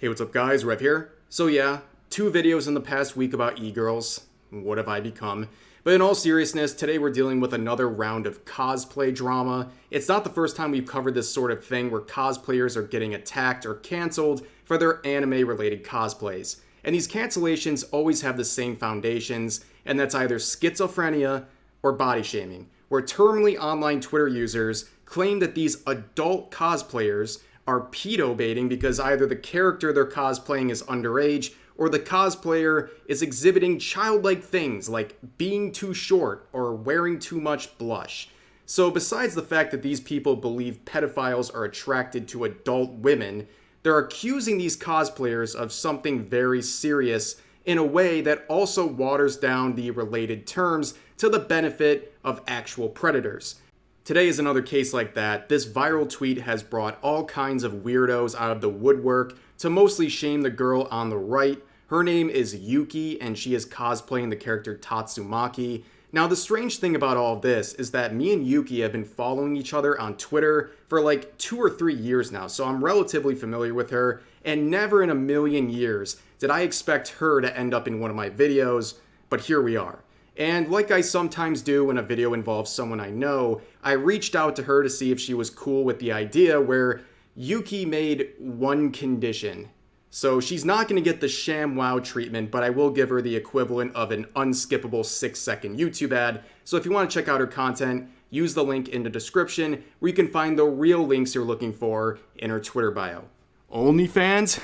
Hey, what's up guys, Rev here. So yeah, 2 videos in the past week about e-girls. What have I become? But in all seriousness, today we're dealing with another round of cosplay drama. It's not the first time we've covered this sort of thing where cosplayers are getting attacked or canceled for their anime-related cosplays. And these cancellations always have the same foundations, and that's either schizophrenia or body shaming, where terminally online Twitter users claim that these adult cosplayers are pedo baiting because either the character they're cosplaying is underage or the cosplayer is exhibiting childlike things like being too short or wearing too much blush. So besides the fact that these people believe pedophiles are attracted to adult women, they're accusing these cosplayers of something very serious in a way that also waters down the related terms to the benefit of actual predators. Today is another case like that. This viral tweet has brought all kinds of weirdos out of the woodwork to mostly shame the girl on the right. Her name is Yuki, and she is cosplaying the character Tatsumaki. Now, the strange thing about all of this is that me and Yuki have been following each other on Twitter for like 2 or 3 years now, so I'm relatively familiar with her, and never in a million years did I expect her to end up in one of my videos, but here we are. And like I sometimes do when a video involves someone I know, I reached out to her to see if she was cool with the idea where Yuki made one condition. So she's not going to get the ShamWow treatment, but I will give her the equivalent of an unskippable 6-second YouTube ad. So if you want to check out her content, use the link in the description where you can find the real links you're looking for in her Twitter bio. OnlyFans?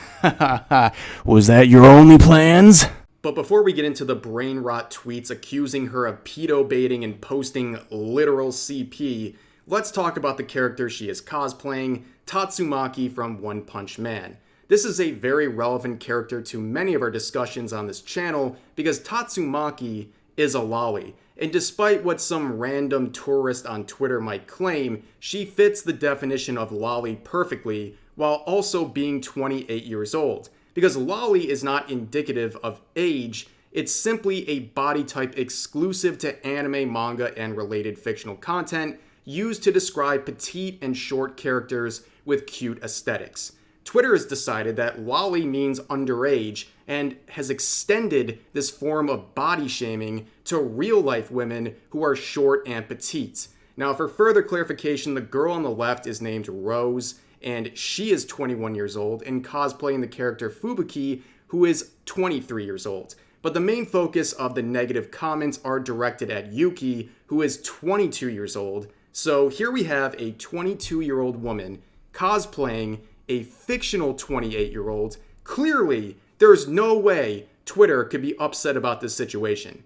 Was that your only plans? But before we get into the brain rot tweets accusing her of pedo baiting and posting literal CP, let's talk about the character she is cosplaying, Tatsumaki from One Punch Man. This is a very relevant character to many of our discussions on this channel because Tatsumaki is a lolly. And despite what some random tourist on Twitter might claim, she fits the definition of lolly perfectly while also being 28 years old. Because lolly is not indicative of age, it's simply a body type exclusive to anime, manga, and related fictional content used to describe petite and short characters with cute aesthetics. Twitter has decided that lolly means underage and has extended this form of body shaming to real-life women who are short and petite. Now, for further clarification, the girl on the left is named Rose, and she is 21 years old and cosplaying the character Fubuki, who is 23 years old. But the main focus of the negative comments are directed at Yuki, who is 22 years old. So here we have a 22-year-old woman cosplaying a fictional 28-year-old. Clearly, there is no way Twitter could be upset about this situation.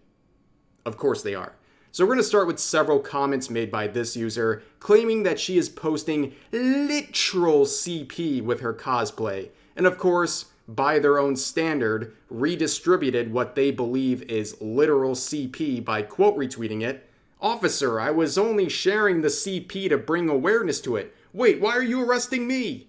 Of course they are. So we're going to start with several comments made by this user claiming that she is posting literal CP with her cosplay. And of course, by their own standard, redistributed what they believe is literal CP by quote retweeting it. "Officer, I was only sharing the CP to bring awareness to it. Wait, why are you arresting me?"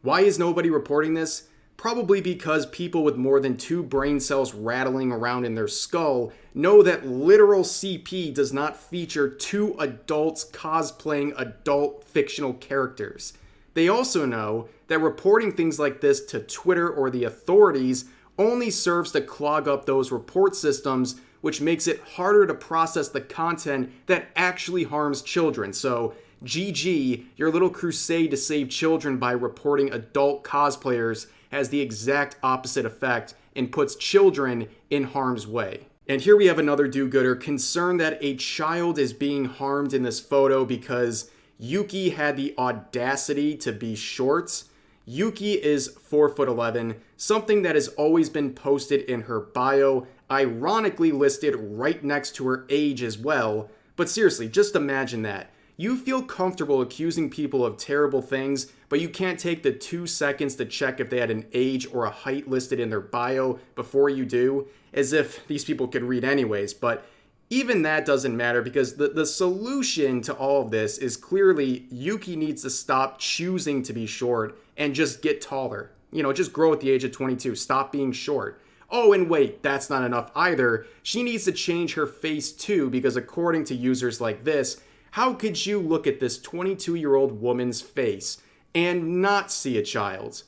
Why is nobody reporting this? Probably because people with more than 2 brain cells rattling around in their skull know that literal CP does not feature 2 adults cosplaying adult fictional characters. They also know that reporting things like this to Twitter or the authorities only serves to clog up those report systems, which makes it harder to process the content that actually harms children. So, GG, your little crusade to save children by reporting adult cosplayers has the exact opposite effect and puts children in harm's way. And here we have another do-gooder concerned that a child is being harmed in this photo because Yuki had the audacity to be short. Yuki is 4'11", something that has always been posted in her bio, ironically listed right next to her age as well. But seriously, just imagine that. You feel comfortable accusing people of terrible things, but you can't take the 2 seconds to check if they had an age or a height listed in their bio before you do, as if these people could read anyways. But even that doesn't matter because the solution to all of this is clearly Yuki needs to stop choosing to be short and just get taller. You know, just grow at the age of 22. Stop being short. Oh, and wait, that's not enough either. She needs to change her face too because according to users like this, how could you look at this 22-year-old woman's face and not see a child?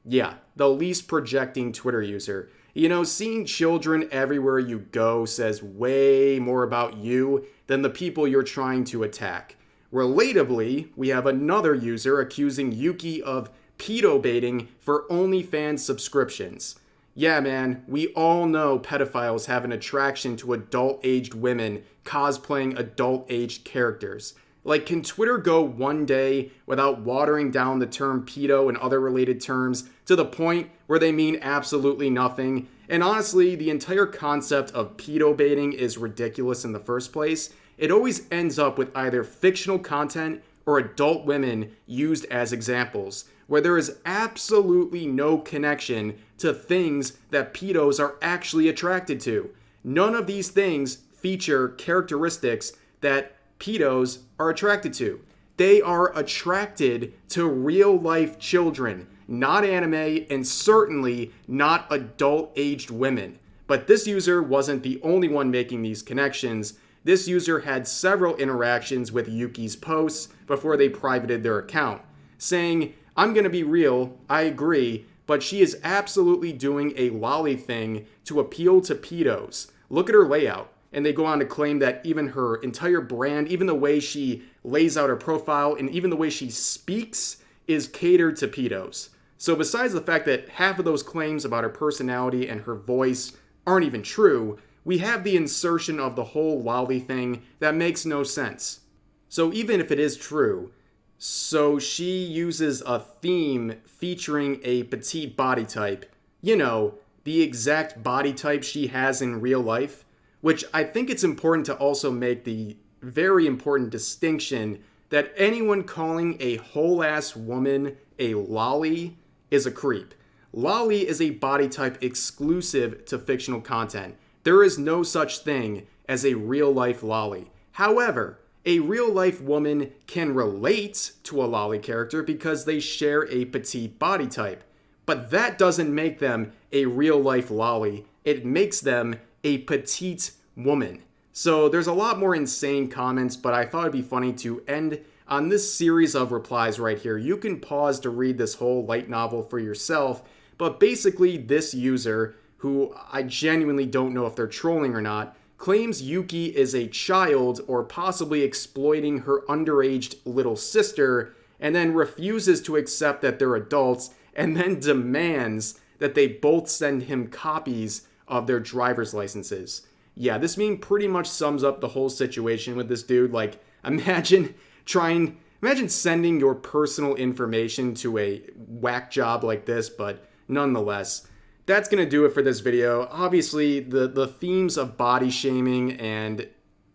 Yeah, the least projecting Twitter user. You know, seeing children everywhere you go says way more about you than the people you're trying to attack. Relatably, we have another user accusing Yuki of pedo baiting for OnlyFans subscriptions. Yeah, man, we all know pedophiles have an attraction to adult-aged women cosplaying adult-aged characters. Like, can Twitter go one day without watering down the term pedo and other related terms to the point where they mean absolutely nothing? And honestly, the entire concept of pedo baiting is ridiculous in the first place. It always ends up with either fictional content or adult women used as examples, where there is absolutely no connection to things that pedos are actually attracted to. None of these things feature characteristics that pedos are attracted to. They are attracted to real life children, not anime, and certainly not adult-aged women. But this user wasn't the only one making these connections. This user had several interactions with Yuki's posts before they privated their account, saying, "I'm gonna be real, I agree, but she is absolutely doing a lolly thing to appeal to pedos. Look at her layout." And they go on to claim that even her entire brand, even the way she lays out her profile, and even the way she speaks is catered to pedos. So besides the fact that half of those claims about her personality and her voice aren't even true, we have the insertion of the whole lolly thing that makes no sense. So even if it is true, so she uses a theme featuring a petite body type, you know, the exact body type she has in real life, which I think it's important to also make the very important distinction that anyone calling a whole-ass woman a lolly is a creep. Lolly is a body type exclusive to fictional content. There is no such thing as a real-life lolly. However, a real-life woman can relate to a lolly character because they share a petite body type. But that doesn't make them a real-life lolly. It makes them a petite woman. So there's a lot more insane comments, but I thought it'd be funny to end on this series of replies right here. You can pause to read this whole light novel for yourself, but basically this user, who I genuinely don't know if they're trolling or not, claims Yuki is a child or possibly exploiting her underaged little sister, and then refuses to accept that they're adults, and then demands that they both send him copies of their driver's licenses. Yeah, this meme pretty much sums up the whole situation with this dude. Like, imagine sending your personal information to a whack job like this, but nonetheless, that's going to do it for this video. Obviously, the themes of body shaming and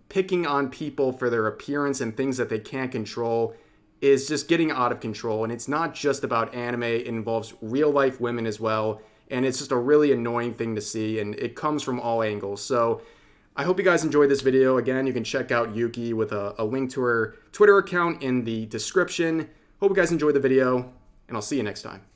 picking on people for their appearance and things that they can't control is just getting out of control. And it's not just about anime. It involves real-life women as well. And it's just a really annoying thing to see, and it comes from all angles. So I hope you guys enjoyed this video. Again, you can check out Yuki with a link to her Twitter account in the description. Hope you guys enjoyed the video, and I'll see you next time.